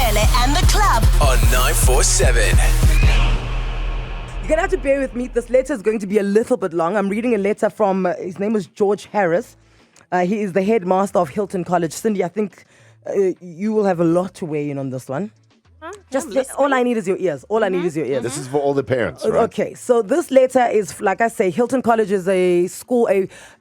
Anele and The Club on 947. You're going to have to bear with me. This letter is going to be a little bit long. I'm reading a letter from, his name is George Harris. He is the headmaster of Hilton College. Cindy, I think you will have a lot to weigh in on this one. All I need is your ears. All I need is your ears. This is for all the parents, right? Okay, so this letter is, like I say, Hilton College is a school,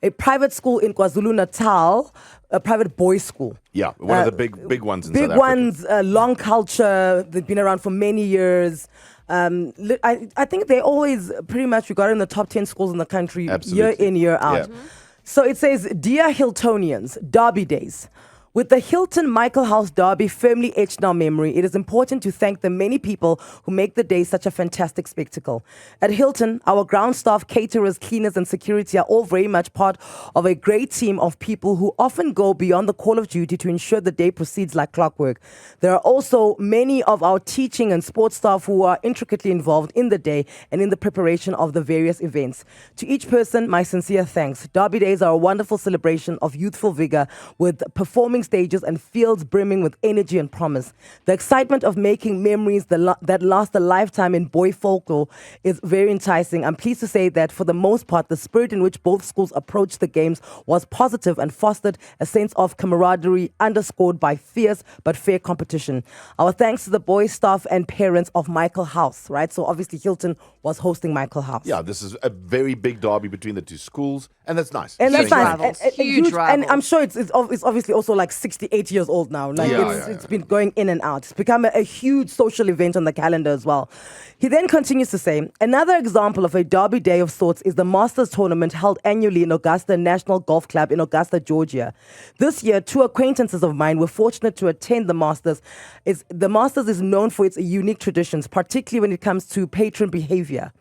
a private school in KwaZulu-Natal, a private boys' school. Yeah, one of the big ones in South Big Africa. ones, long culture. They've been around for many years. I think they always pretty much regarded in the top 10 schools in the country, Absolutely. year in, year out. Yeah. So it says, Dear Hiltonians, Derby Days. With the Hilton Michael House Derby firmly etched in our memory, it is important to thank the many people who make the day such a fantastic spectacle. At Hilton, our ground staff, caterers, cleaners, and security are all very much part of a great team of people who often go beyond the call of duty to ensure the day proceeds like clockwork. There are also many of our teaching and sports staff who are intricately involved in the day and in the preparation of the various events. To each person, my sincere thanks. Derby Days are a wonderful celebration of youthful vigor with performing stages and fields brimming with energy and promise. The excitement of making memories that last a lifetime in boy folklore is very enticing. I'm pleased to say that for the most part, the spirit in which both schools approached the games was positive and fostered a sense of camaraderie underscored by fierce but fair competition. Our thanks to the boys, staff and parents of Michael House, right? So obviously Hilton was hosting Michael House. Yeah, this is a very big derby between the two schools, and that's nice. And that's Showing nice. rivals. Huge and I'm sure it's obviously also like 68 years old now. Like Yeah, it's been going in and out. It's become a huge social event on the calendar as well. He then continues to say, another example of a derby day of sorts is the Masters tournament held annually in Augusta National Golf Club in Augusta, Georgia. This year, two acquaintances of mine were fortunate to attend the Masters. The Masters is known for its unique traditions, particularly when it comes to patron behaviour.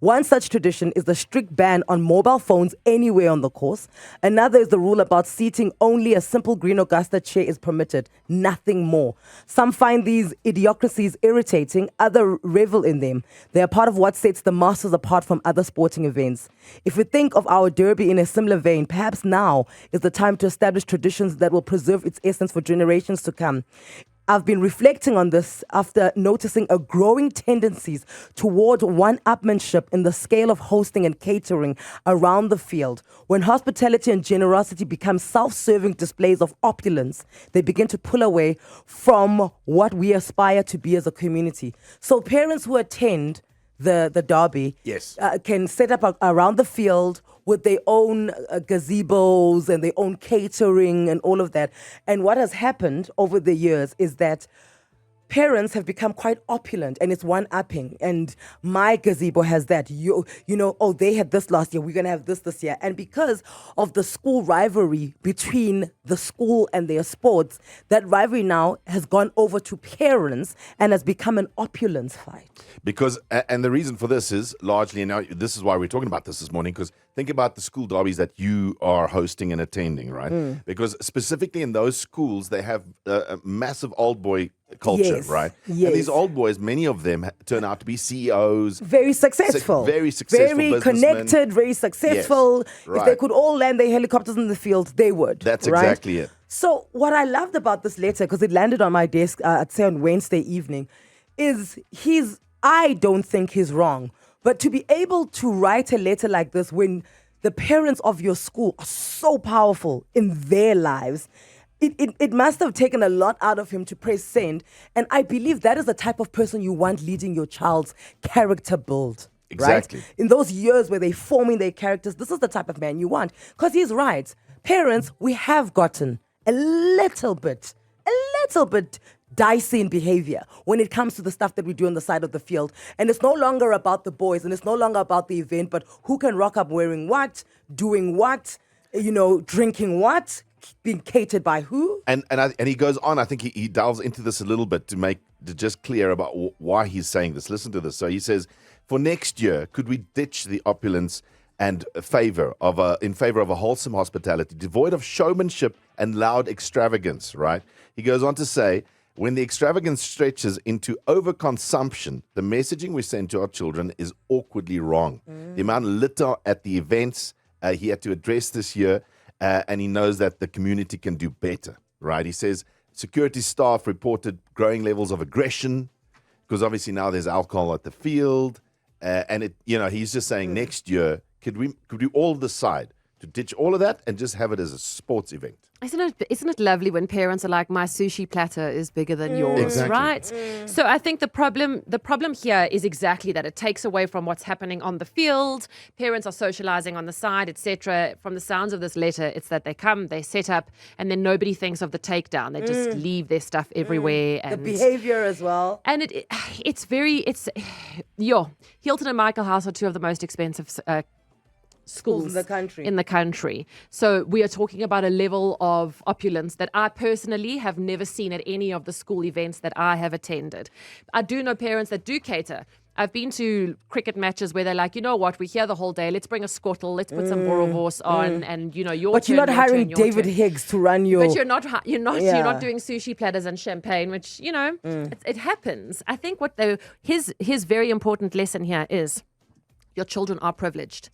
One such tradition is the strict ban on mobile phones anywhere on the course. Another is the rule about seating only a simple green Augusta chair is permitted, nothing more. Some find these idiocracies irritating, others revel in them. They are part of what sets the Masters apart from other sporting events. If we think of our derby in a similar vein, perhaps now is the time to establish traditions that will preserve its essence for generations to come. I've been reflecting on this after noticing a growing tendencies toward one-upmanship in the scale of hosting and catering around the field. When hospitality and generosity become self-serving displays of opulence, they begin to pull away from what we aspire to be as a community. So parents who attend the derby Yes. can set up around the field with their own gazebos and their own catering and all of that. And what has happened over the years is that parents have become quite opulent, and it's one-upping. And my gazebo has that. You know, oh, they had this last year. We're going to have this year. And because of the school rivalry between the school and their sports, that rivalry now has gone over to parents and has become an opulence fight. Because, and the reason for this is largely, and now this is why we're talking about this morning, because think about the school derbies that you are hosting and attending, right? Because specifically in those schools, they have a massive old boy culture, Yes, right? yes. And these old boys, many of them turn out to be CEOs. Very successful. Very successful Very businessmen. connected, very successful. Yes, right. If they could all land their helicopters in the field, they would. That's right? exactly it. So what I loved about this letter, because it landed on my desk, I'd say on Wednesday evening, is I don't think he's wrong. But to be able to write a letter like this when the parents of your school are so powerful in their lives, it must have taken a lot out of him to press send. And I believe that is the type of person you want leading your child's character build. Exactly. Right? In those years where they're forming their characters, this is the type of man you want. Because he's right. Parents, we have gotten a little bit dicey in behavior when it comes to the stuff that we do on the side of the field. And it's no longer about the boys, and it's no longer about the event, but who can rock up wearing what, doing what, drinking what, being catered by who. And he goes on. I think he delves into this a little bit to just clear about why he's saying this. Listen to this. So he says, for next year, could we ditch the opulence and in favor of a wholesome hospitality, devoid of showmanship and loud extravagance, right? He goes on to say, when the extravagance stretches into overconsumption, the messaging we send to our children is awkwardly wrong. The amount of litter at the events he had to address this year, and he knows that the community can do better, right? He says, security staff reported growing levels of aggression because obviously now there's alcohol at the field. And he's just saying next year, could we all decide to ditch all of that and just have it as a sports event? Isn't it lovely when parents are like, my sushi platter is bigger than yours, Exactly. right? So I think the problem here is exactly that. It takes away from what's happening on the field. Parents are socializing on the side, etc. From the sounds of this letter, it's that they come, they set up, and then nobody thinks of the takedown. They just leave their stuff everywhere. The And behavior as well. And Hilton and Michael House are two of the most expensive schools in the country. So we are talking about a level of opulence that I personally have never seen at any of the school events that I have attended. I do know parents that do cater. I've been to cricket matches where they're like, you know what, we're here the whole day. Let's bring a squattle. Let's put some boerewors on, and your But turn, you're not your hiring turn, your David turn. Higgs to run your. But you're not doing sushi platters and champagne, which it happens. I think his very important lesson here is your children are privileged.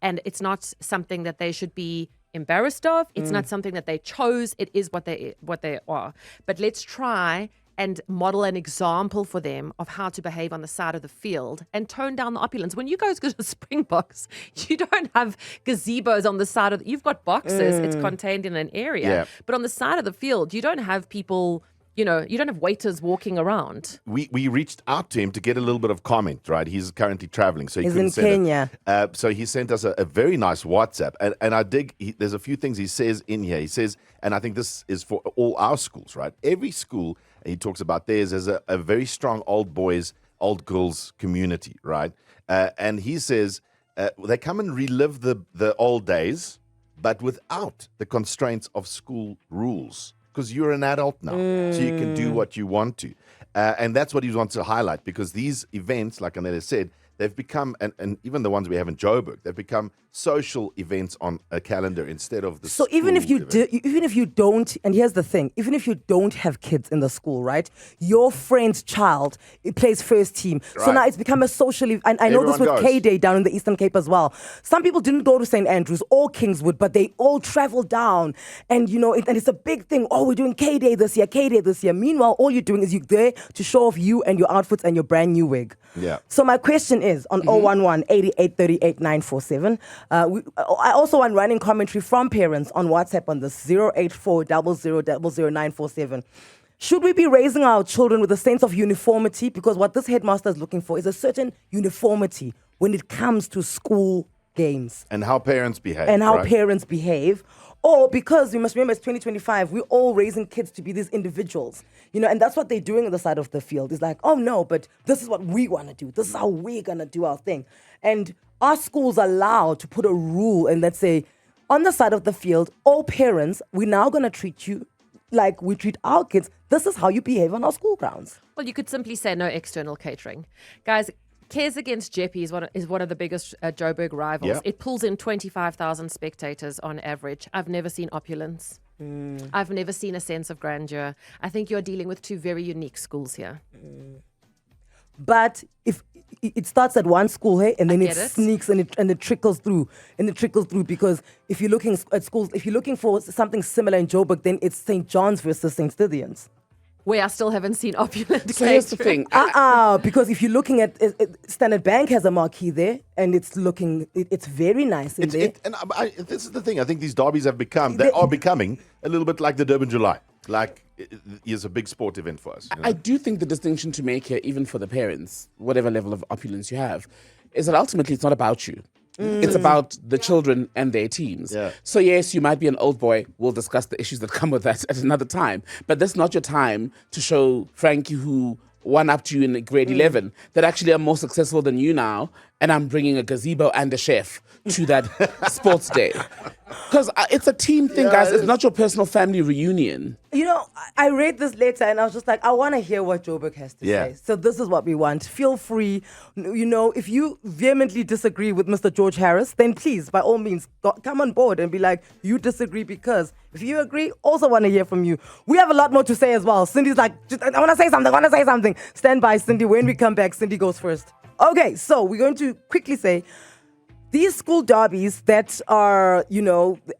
And it's not something that they should be embarrassed of. It's not something that they chose. It is what they are. But let's try and model an example for them of how to behave on the side of the field and tone down the opulence. When you guys go to Springboks, you don't have gazebos on the side you've got boxes. It's contained in an area. Yeah. But on the side of the field, you don't have people... you don't have waiters walking around. We reached out to him to get a little bit of comment, right? He's currently traveling, so he He's couldn't in send Kenya. So he sent us a very nice WhatsApp. And I dig, there's a few things he says in here. He says, and I think this is for all our schools, right? Every school, and he talks about theirs as a very strong old boys, old girls community, right? And he says they come and relive the old days, but without the constraints of school rules. Because you're an adult now, so you can do what you want to. And that's what he wants to highlight, because these events, like Anele said, they've become, and even the ones we have in Joburg, they've become social events on a calendar instead of the So even if you don't, and here's the thing, even if you don't have kids in the school, right? Your friend's child, it plays first team. So Right. now it's become a social event. I know this Everyone with goes. K-Day down in the Eastern Cape as well. Some people didn't go to St. Andrews or Kingswood, but they all traveled down. And and it's a big thing. Oh, we're doing K-Day this year, K-Day this year. Meanwhile, all you're doing is you're there to show off you and your outfits and your brand new wig. Yeah. So my question is on 011 88 38 947. I also want running commentary from parents on WhatsApp on this 084 00 947. Should we be raising our children with a sense of uniformity? Because what this headmaster is looking for is a certain uniformity when it comes to school games and how parents behave. and how right? parents behave. Or because we must remember it's 2025, we're all raising kids to be these individuals, and that's what they're doing on the side of the field. It's like, oh no, but this is what we want to do. This is how we're going to do our thing. And our schools allow to put a rule and let's say, on the side of the field, all parents, we're now going to treat you like we treat our kids. This is how you behave on our school grounds. Well, you could simply say no external catering. Guys, Cares Against Jeppy is one of the biggest Joburg rivals. Yeah. It pulls in 25,000 spectators on average. I've never seen opulence. I've never seen a sense of grandeur. I think you're dealing with two very unique schools here. But if it starts at one school, hey, and then it get it. sneaks and it trickles through, because if you're looking at schools, if you're looking for something similar in Joburg, then it's St. John's versus St. Stithians. Where I still haven't seen opulent So here's the catering. thing. Because if you're looking at Standard Bank has a marquee there, and it's very nice in there. This is the thing. I think these derbies are becoming a little bit like the Durban July. Like, it's a big sport event for us. I do think the distinction to make here, even for the parents, whatever level of opulence you have, is that ultimately it's not about you. It's about the children and their teams. Yeah. So yes, you might be an old boy. We'll discuss the issues that come with that at another time. But that's not your time to show Frankie, who won up to you in grade 11, that actually I'm more successful than you now, and I'm bringing a gazebo and a chef to that sports day. Because it's a team thing, guys. It's not your personal family reunion. I read this letter and I was just like, I want to hear what Joburg has to Yeah. say. So this is what we want. Feel free. If you vehemently disagree with Mr. George Harris, then please, by all means, come on board and be like, you disagree because. If you agree, also want to hear from you. We have a lot more to say as well. Cindy's like, I want to say something. Stand by, Cindy. When we come back, Cindy goes first. Okay, so we're going to quickly say, these school derbies that are,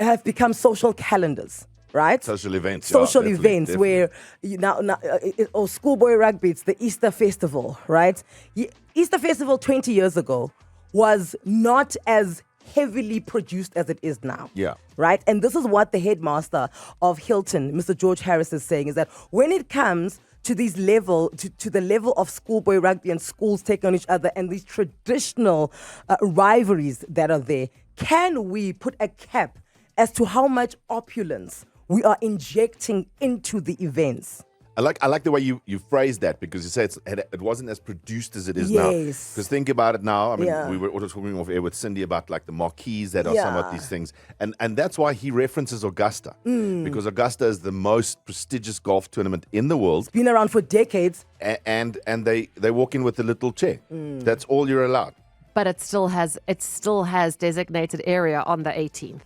have become social calendars. right? Social events. Social yeah, definitely, events definitely. where or schoolboy rugby, it's the Easter festival, right? Easter festival 20 years ago was not as heavily produced as it is now. Yeah. Right? And this is what the headmaster of Hilton, Mr. George Harris, is saying, is that when it comes to these level, to the level of schoolboy rugby and schools taking on each other and these traditional rivalries that are there, can we put a cap as to how much opulence we are injecting into the events? I like the way you phrased that, because you said it wasn't as produced as it is now. Yes. Because think about it now. I mean, Yeah. we were also talking off air with Cindy about like the marquees that are Yeah. somewhat these things, and that's why he references Augusta, because Augusta is the most prestigious golf tournament in the world, Been around for decades. and they walk in with a little chair. That's all you're allowed. But it still has designated area on the 18th.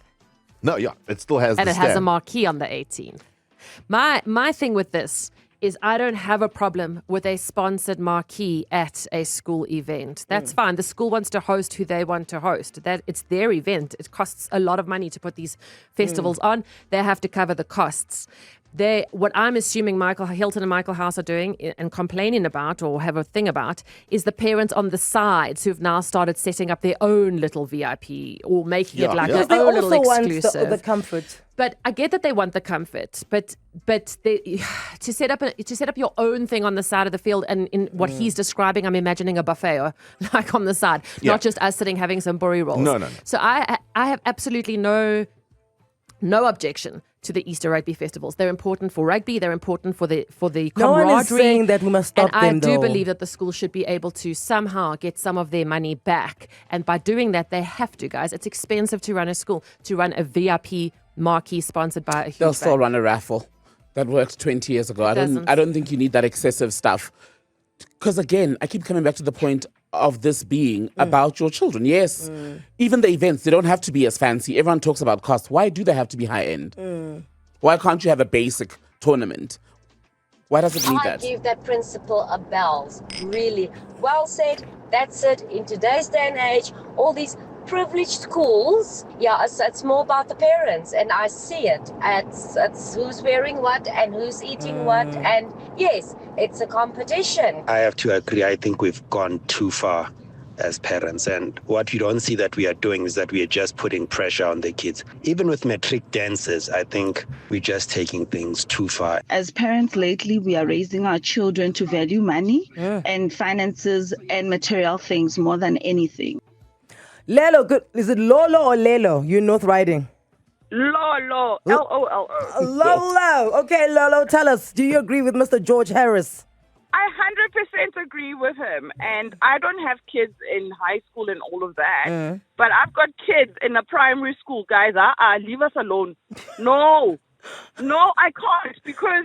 No, yeah, it still has. And the it has a stand. marquee on the 18th. My thing with this is I don't have a problem with a sponsored marquee at a school event. That's fine. The school wants to host who they want to host. That it's their event. It costs a lot of money to put these festivals on. They have to cover the costs. What I'm assuming Hilton and Michael House are doing and complaining about, or have a thing about, is the parents on the sides who've now started setting up their own little VIP or making it like Yeah. their They own little also want exclusive. the comfort. But I get that they want the comfort, but to set up your own thing on the side of the field, and in what he's describing, I'm imagining a buffet or like on the side, Yeah. not just us sitting having some buri rolls. No. So I have absolutely no objection to the Easter rugby festivals. They're important for rugby. They're important for the No camaraderie. one is saying that we must stop and I them, do though. believe that the school should be able to somehow get some of their money back. And by doing that, they have to, guys. It's expensive to run a school, to run a VIP marquee sponsored by a huge They'll still bank. run a raffle. That worked 20 years ago. I doesn't. don't think you need that excessive stuff. Because again, I keep coming back to the point of this being about your children. Yes, even the events, they don't have to be as fancy. Everyone talks about cost. Why do they have to be high end? Why can't you have a basic tournament? Why does it need I that? give that principle a bells. Really well said. That's it. In today's day and age, all these privileged schools, it's more about the parents, and I see it. It's who's wearing what and who's eating what, and yes, it's a competition. I have to agree. I think we've gone too far as parents, and what you don't see that we are doing is that we are just putting pressure on the kids. Even with matric dances, I think we're just taking things too far. As parents lately, we are raising our children to value money and finances and material things more than anything. Lelo, good. Is it Lolo or Lelo? You North Riding. Lolo. L-O-L-O. Lolo. Okay, Lolo, tell us, do you agree with Mr. George Harris? I 100% agree with him. And I don't have kids in high school and all of that. But I've got kids in a primary school. Guys, leave us alone. No, I can't, because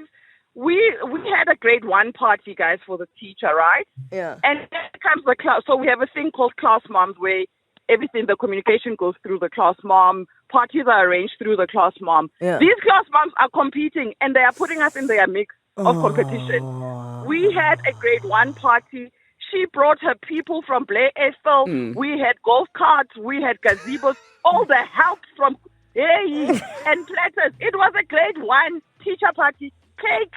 we had a grade 1 party, guys, for the teacher, right? Yeah. And then comes the class. So we have a thing called class moms, where everything, the communication goes through the class mom. Parties are arranged through the class mom. Yeah. These class moms are competing, and they are putting us in their mix of competition. We had a grade 1 party. She brought her people from Blair Ethel. We had golf carts. We had gazebos. All the help from and platters. It was a grade 1 teacher party. Cake,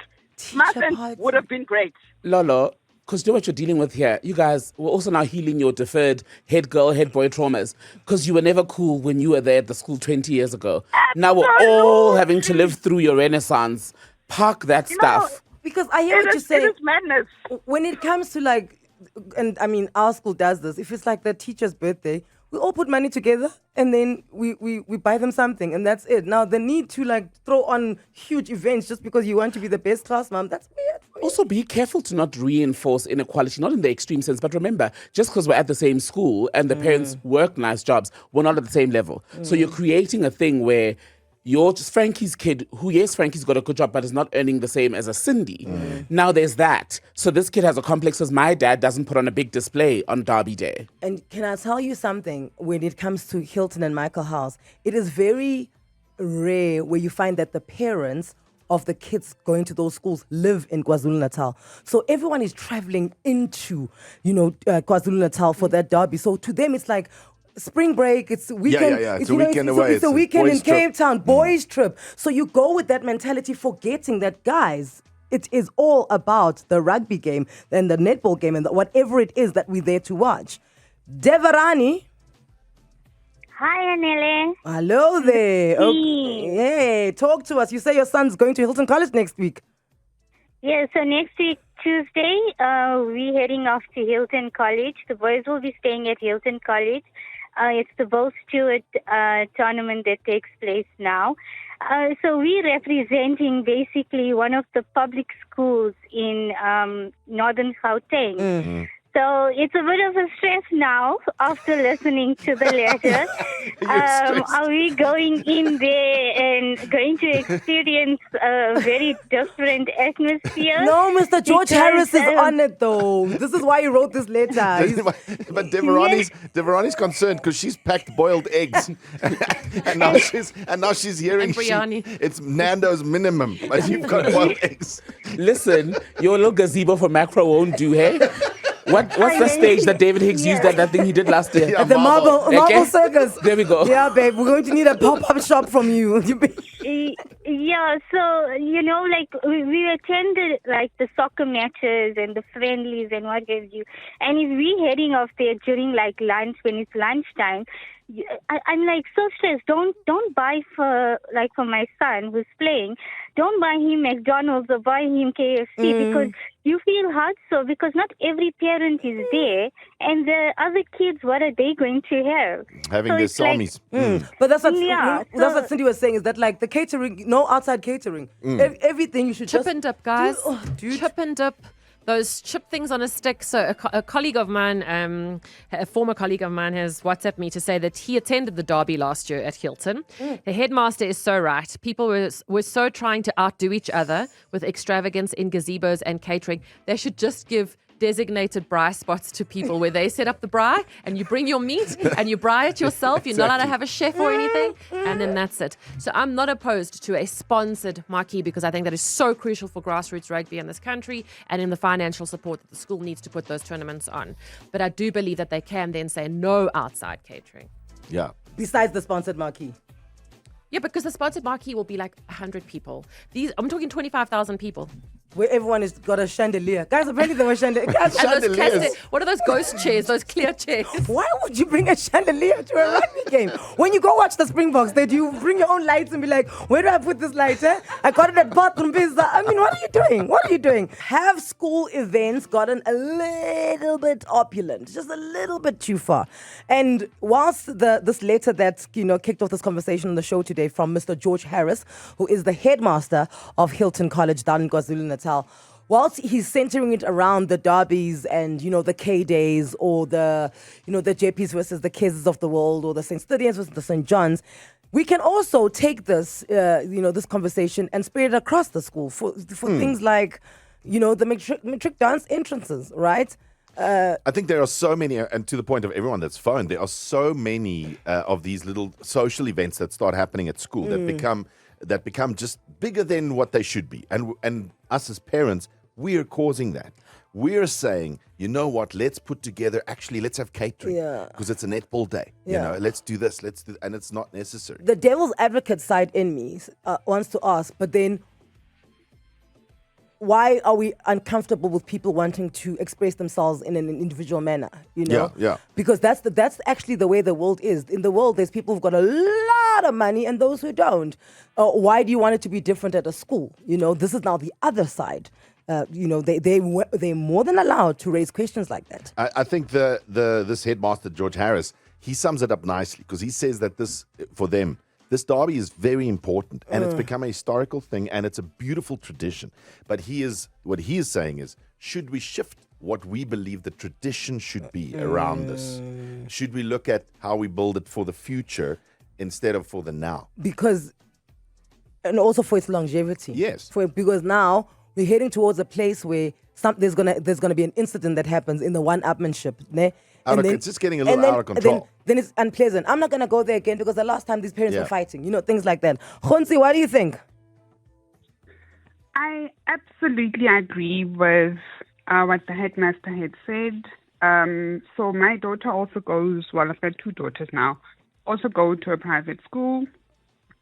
muffins party. would have been great. Lolo, because you know what you're dealing with here. You guys were also now healing your deferred head girl, head boy traumas, because you were never cool when you were there at the school 20 years ago. Now we're all having to live through your renaissance. Park that stuff. Because I hear what you It say. is madness. When it comes to like, and I mean, our school does this. If it's like the teacher's birthday, we all put money together and then we buy them something, and that's it. Now, the need to like throw on huge events just because you want to be the best class mom, that's weird. Also, be careful to not reinforce inequality, not in the extreme sense, but remember, just because we're at the same school and the parents work nice jobs, we're not at the same level. So you're creating a thing where you're just Frankie's kid, who, yes, Frankie's got a good job, but is not earning the same as a Cindy. Now there's that. So this kid has a complex because my dad doesn't put on a big display on Derby Day. And can I tell you something? When it comes to Hilton and Michael House, it is very rare where you find that the parents of the kids going to those schools live in KwaZulu-Natal. So everyone is traveling into, KwaZulu-Natal for that derby. So to them, it's like, spring break, it's weekend. yeah. It's a weekend away. It's a weekend in boys' trip. Cape Town, boys' trip. So you go with that mentality, forgetting that, guys, it is all about the rugby game and the netball game and whatever it is that we're there to watch. Devarani. Hi, Anele. Hello there. Okay. Hey, talk to us. You say your son's going to Hilton College next week. Yeah, so next week, Tuesday, we're heading off to Hilton College. The boys will be staying at Hilton College. It's the Bill Stewart tournament that takes place now. So we're representing basically one of the public schools in northern Gauteng. Mm-hmm. So it's a bit of a stress now after listening to the letter. Are we going in there and going to experience a very different atmosphere? No, Mr. George Because, Harris is on it, though. This is why he wrote this letter. But Devarani's concerned because she's packed boiled eggs, and now she's hearing And biryani. it's Nando's minimum, but you've got boiled eggs. Listen, your little gazebo for macro won't do, hey? What's the stage that David Higgs used at that thing he did last year? Yeah, The Marble Okay. Circus. There we go. Yeah, babe, we're going to need a pop-up shop from you. Yeah, so, like, we attended, like, the soccer matches and the friendlies and what have you. And if we're heading off there during, like, lunch, when it's lunchtime, I'm, like, so stressed. Don't buy for my son who's playing, don't buy him McDonald's or buy him KFC because you feel hard because not every parent is there, and the other kids, what are they going to have? Having So their it's like- salmis. But that's what Yeah, so- Cindy was saying, is that, like, the catering, no outside catering. Everything you should Chip just and dip, guys. Dude. Chip and dip. Those chip things on a stick. So a colleague of mine, a former colleague of mine, has WhatsApped me to say that he attended the derby last year at Hilton. The headmaster is so right. People were so trying to outdo each other with extravagance in gazebos and catering. They should just give designated braai spots to people where they set up the braai and you bring your meat and you braai it yourself. You're not allowed to have a chef or anything, and then that's it. So I'm not opposed to a sponsored marquee because I think that is so crucial for grassroots rugby in this country and in the financial support that the school needs to put those tournaments on. But I do believe that they can then say no outside catering. Yeah. besides the sponsored marquee. Yeah, because the sponsored marquee will be like 100 people. I'm talking 25,000 people. Where everyone has got a chandelier. Guys, apparently there were chandeliers. And those Chandeliers. plastic, what are those ghost chairs, those clear chairs? Why would you bring a chandelier to a rugby game? When you go watch the Springboks, do you bring your own lights and be like, where do I put this light? I got it at Bathroom Pizza. I mean, what are you doing? What are you doing? Have school events gotten a little bit opulent, just a little bit too far? And whilst this letter that kicked off this conversation on the show today from Mr. George Harris, who is the headmaster of Hilton College down in KwaZulu-Natal, whilst he's centering it around the derbies and, the K-Days or the JPs versus the Kezes of the world or the St. Stithians versus the St. John's, we can also take this, this conversation and spread it across the school for things like, the matric dance entrances, right? I think there are so many, and to the point of everyone that's phoned, there are so many of these little social events that start happening at school that become just bigger than what they should be. And us as parents, we are causing that. We're saying, you know what, let's put together, let's have catering. Because it's a netball day. Let's do this, and it's not necessary. The devil's advocate side in me wants to ask, but then why are we uncomfortable with people wanting to express themselves in an individual manner? Yeah. Because that's actually the way the world is. In the world, there's people who've got a lot of money and those who don't. Why do you want it to be different at a school? This is now the other side. They're more than allowed to raise questions like that. I think this headmaster, George Harris, he sums it up nicely because he says that this derby is very important and it's become a historical thing and it's a beautiful tradition. But what he is saying is, should we shift what we believe the tradition should be around this? Should we look at how we build it for the future instead of for the now? And also for its longevity. Yes. Because now we're heading towards a place where there's gonna be an incident that happens in the one-upmanship. Ne? It's just getting a little out of control. Then it's unpleasant. I'm not going to go there again because the last time these parents were fighting, things like that. Khonsi, what do you think? I absolutely agree with what the headmaster had said. So my daughter also goes, well, I've got two daughters now, also go to a private school.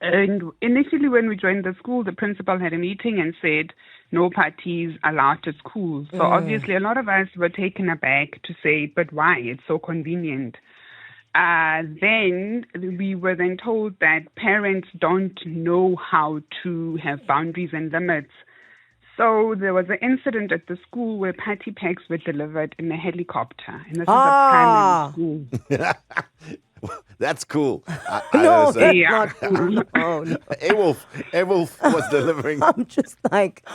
And initially when we joined the school, the principal had a meeting and said no parties allowed at school. So obviously a lot of us were taken aback to say, but why? It's so convenient. Then we were then told that parents don't know how to have boundaries and limits. So there was an incident at the school where party packs were delivered in a helicopter. And this is a primary school. That's cool. No, say, that's not cool. Oh, no. Awolf was delivering. I'm just like,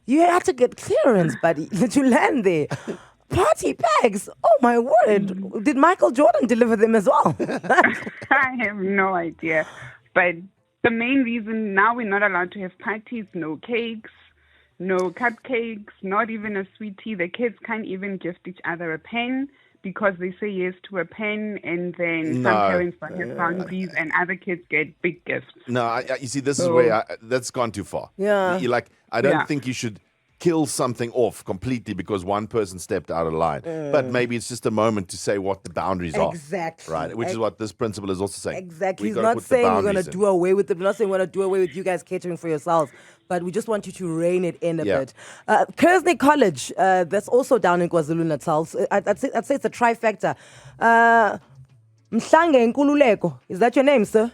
you had to get clearance, buddy, to land there. Party bags. Oh, my word. Did Michael Jordan deliver them as well? I have no idea. But the main reason now we're not allowed to have parties, no cakes, no cupcakes, not even a sweet tea. The kids can't even gift each other a pen because they say yes to a pen, and then some parents don't have boundaries and other kids get big gifts. No, you see, this is where that's gone too far. Yeah. I don't think you should kill something off completely because one person stepped out of line. But maybe it's just a moment to say what the boundaries are. Exactly. Right, which is what this principal is also saying. Exactly. He's not saying we're going to do away with it. We're not saying we're going to do away with you guys catering for yourselves. But we just want you to rein it in a bit. Hilton College, that's also down in KwaZulu-Natal. So I'd say it's a trifecta. Mhlange Nkululeko, is that your name, sir?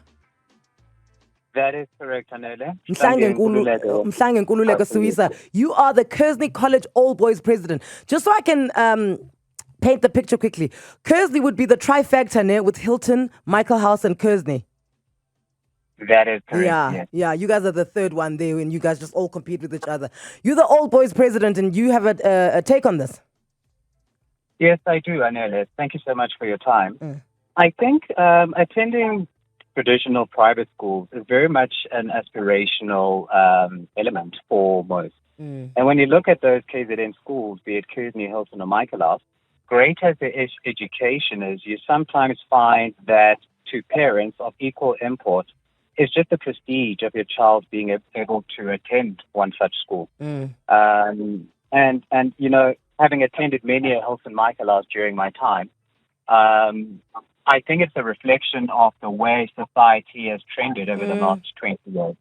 That is correct, Anele. Mhlange Nkululeko Suisa. You are the Hilton College Old Boys president. Just so I can paint the picture quickly. Kearsley would be the trifecta ne, with Hilton, Michael House, and Kearsley. That is correct. Yeah. You guys are the third one there, and you guys just all compete with each other. You're the Old Boys president, and you have a take on this. Yes, I do, Anele. Thank you so much for your time. I think attending traditional private schools is very much an aspirational element for most. And when you look at those KZN schools, be it Kearsley, Hilton, or Michaelhouse, great as the education is, you sometimes find that to parents of equal import, it's just the prestige of your child being able to attend one such school. And you know, having attended many at Hilton Michaelhouse during my time, I think it's a reflection of the way society has trended over the last 20 years.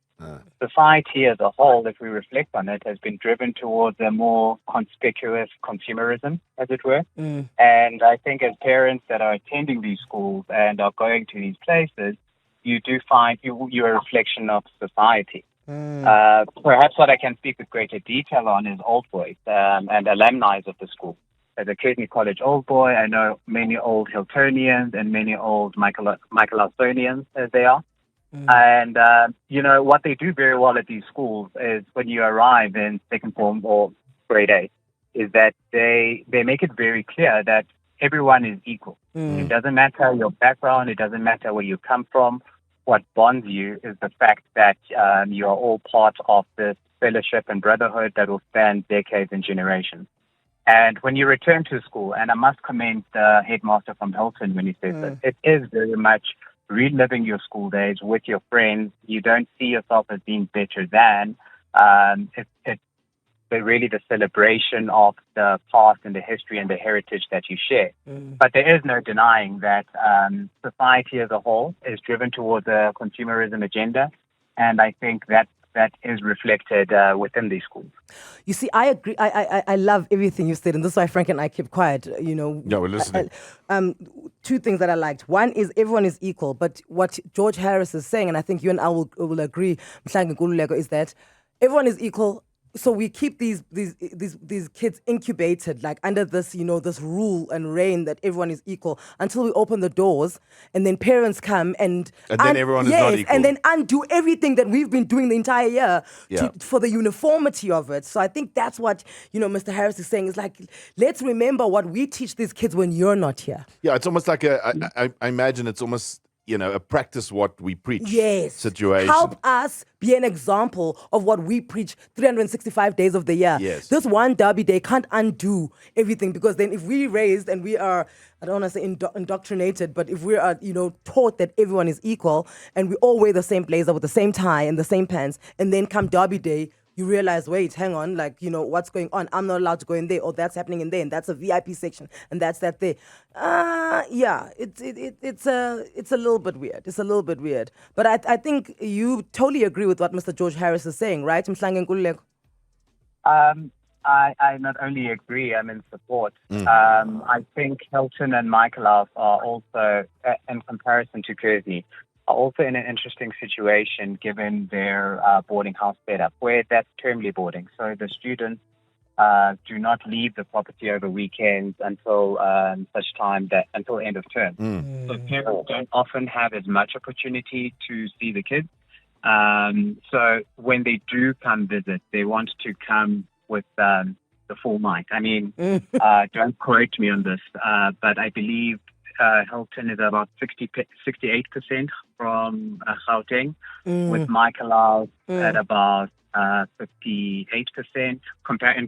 Society as a whole, if we reflect on it, has been driven towards a more conspicuous consumerism, as it were. And I think as parents that are attending these schools and are going to these places, you do find you're a reflection of society. Perhaps what I can speak with greater detail on is old boys and alumni of the school. As a Hilton College old boy, I know many old Hiltonians and many old Michaelhousonians, as they are. And, you know, what they do very well at these schools is when you arrive in second form or grade 8, is that they make it very clear that everyone is equal. It doesn't matter your background. It doesn't matter where you come from. What bonds you is the fact that you are all part of this fellowship and brotherhood that will span decades and generations. And when you return to school, and I must commend the headmaster from Hilton when he says this, it is very much reliving your school days with your friends. You don't see yourself as being better than. It's really the celebration of the past and the history and the heritage that you share. But there is no denying that society as a whole is driven towards a consumerism agenda. And I think that is reflected within these schools. You see, I agree. I love everything you said, and this is why Frank and I keep quiet. You know, yeah, we're listening. Two things that I liked. One is everyone is equal, but what George Harris is saying, and I think you and I will agree, Mhlange Nkululeko, is that everyone is equal. So we keep these kids incubated, like under this, you know, this rule and reign that everyone is equal until we open the doors, and then parents come and then everyone is not equal, and then undo everything that we've been doing the entire year for the uniformity of it. So I think that's what, you know, Mr. Harris is saying is like, let's remember what we teach these kids when you're not here. Yeah, it's almost like I imagine it's almost, you know, a practice what we preach situation. Help us be an example of what we preach 365 days of the year. Yes. This one derby day can't undo everything, because then if we raised and we are, I don't want to say indoctrinated, but if we are, you know, taught that everyone is equal and we all wear the same blazer with the same tie and the same pants, and then come derby day, you realize, wait, hang on, like, you know, what's going on? I'm not allowed to go in there, or that's happening in there, and that's a VIP section, and that's that there. Yeah, it's a little bit weird. It's a little bit weird. But I think you totally agree with what Mr. George Harris is saying, right? I not only agree, I'm in support. I think Hilton and Michaelhouse are also, in comparison to Kersey, are also in an interesting situation given their boarding house setup, where that's termly boarding. So the students do not leave the property over weekends until such time that until end of term. So parents don't often have as much opportunity to see the kids. So when they do come visit, they want to come with the full might. I mean, don't quote me on this, but I believe Hilton is about 68% from Gauteng, with Michaelhouse at about 58% in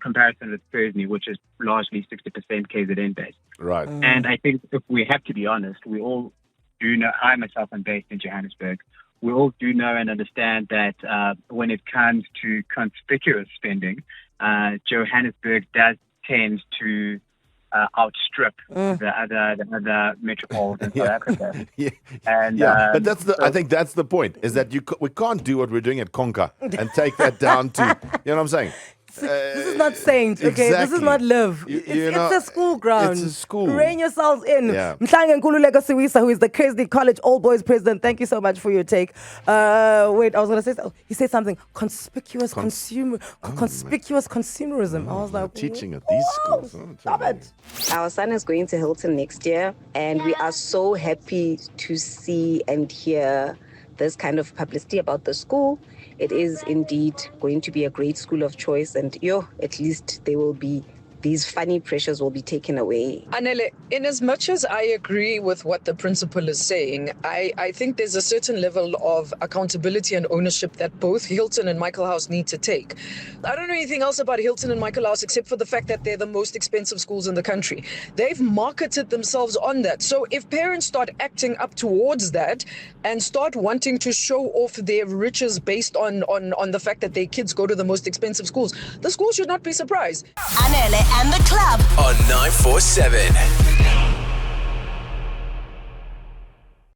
comparison with Kersey, which is largely 60% KZN based. Right. And I think if we have to be honest, we all do know, I myself am based in Johannesburg, we all do know and understand that when it comes to conspicuous spending, Johannesburg does tend to outstrip the other metropoles in South Africa. But I think that's the point, is that we can't do what we're doing at Conca and take that down to, you know what I'm saying? This is not Saint, okay? Exactly. This is not Live. It's a school ground. It's a school. Rein yourselves in. Yeah. Mhlange Nkululeko Siwisa, who is the Crazy College All Boys president, thank you so much for your take. Wait, I was going to say, he said something, conspicuous consumerism. I was like, teaching at these schools. Stop it. Our son is going to Hilton next year, and we are so happy to see and hear this kind of publicity about the school. It is indeed going to be a great school of choice, and at least there will be these funny pressures will be taken away. Anele, in as much as I agree with what the principal is saying, I think there's a certain level of accountability and ownership that both Hilton and Michaelhouse need to take. I don't know anything else about Hilton and Michaelhouse except for the fact that they're the most expensive schools in the country. They've marketed themselves on that. So if parents start acting up towards that and start wanting to show off their riches based on the fact that their kids go to the most expensive schools, the school should not be surprised. Anele and The Club on 947.